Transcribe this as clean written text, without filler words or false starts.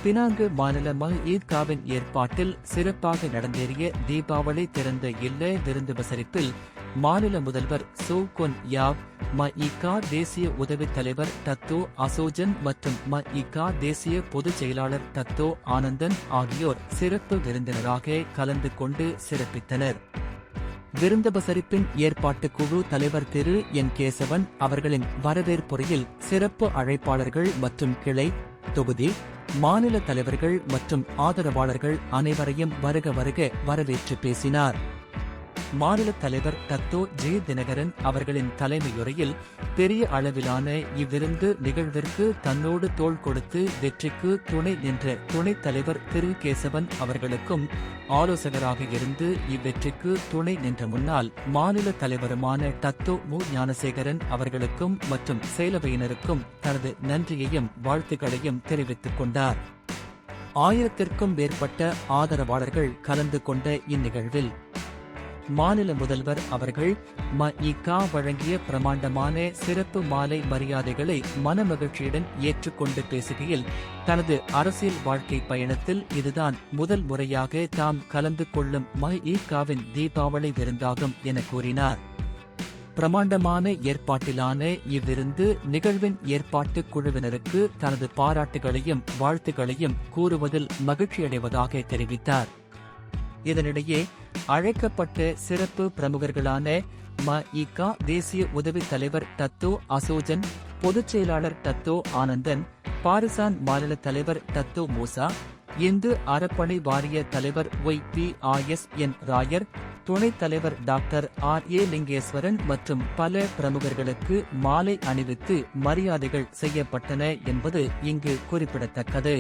Penang மாநில ம.ஈ.காவின் ஏற்பாட்டில் சிறப்பாக நடந்தேறிய தீபாவளி திறந்த இல்ல விருந்து உபசரிப்பில் மாநில முதல்வர் சோ கொன் யாவ், ம.ஈ.கா தேசிய உதவித் தலைவர் டத்தோ அசோஜன் மற்றும் ம.ஈ.கா தேசிய பொதுச் செயலாளர் டத்தோ ஆனந்தன் ஆகியோர் சிறப்பு விருந்தினராக கலந்து கொண்டு சிறப்பித்தனர். விருந்துபசரிப்பின் ஏற்பாட்டு குழு தலைவர் திரு என் கேசவன் அவர்களின் வரவேற்புரையில் சிறப்பு அழைப்பாளர்கள் மற்றும் கிளை, தொகுதி, மாநில தலைவர்கள் மற்றும் ஆதரவாளர்கள் அனைவரையும் வருக வருக வரவேற்று பேசினார். மாநில தலைவர் டத்தோ ஜே தினகரன் அவர்களின் தலைமையுரையில் பெரிய அளவிலான இவ்விருந்து நிகழ்விற்கு தன்னோடு தோள் கொடுத்து வெற்றிக்கு துணை நின்ற துணைத் தலைவர் திரு கேசவன் அவர்களுக்கும், ஆலோசகராக இருந்து இவ்வெற்றிக்கு துணை நின்ற முன்னாள் மாநில தலைவருமான டத்தோ மு ஞானசேகரன் அவர்களுக்கும் மற்றும் செயலவையினருக்கும் தனது நன்றியையும் வாழ்த்துக்களையும் தெரிவித்துக் கொண்டார். 1000க்கும் மேற்பட்ட ஆதரவாளர்கள் கலந்து கொண்ட இந்நிகழ்வில் மாநில முதல்வர் அவர்கள் ம.ஈ.கா வழங்கிய பிரமாண்டமான சிறப்பு மாலை மரியாதைகளை மனமகிழ்ச்சியுடன் ஏற்றுக்கொண்டு பேசுகையில், தனது அரசியல் வாழ்க்கை பயணத்தில் இதுதான் முதல் முறையாக தாம் கலந்து கொள்ளும் ம.ஈ.காவின் தீபாவளி விருந்தாகும் என கூறினார். பிரமாண்டமான ஏற்பாட்டிலான இவ்விருந்து நிகழ்வின் ஏற்பாட்டு குழுவினருக்கு தனது பாராட்டுகளையும் வாழ்த்துகளையும் கூறுவதில் மகிழ்ச்சியடைவதாக தெரிவித்தார். இதனிடையே அழைக்கப்பட்ட சிறப்பு பிரமுகர்களான ம.ஈ.கா தேசிய உதவித் தலைவர் டத்தோ அசோஜன், பொதுச் செயலாளர் டத்தோ ஆனந்தன், பாரிசான் மாநில தலைவர் டத்தோ மூசா, இந்து அறப்பணி வாரிய தலைவர் ஒய்.பி.ஆர்.எஸ்.என். ராயர், துணைத் தலைவர் டாக்டர் ஆர்.ஏ. லிங்கேஸ்வரன் மற்றும் பல பிரமுகர்களுக்கு மாலை அணிவித்து மரியாதைகள் செய்யப்பட்டன என்பது இங்கு குறிப்பிடத்தக்கது.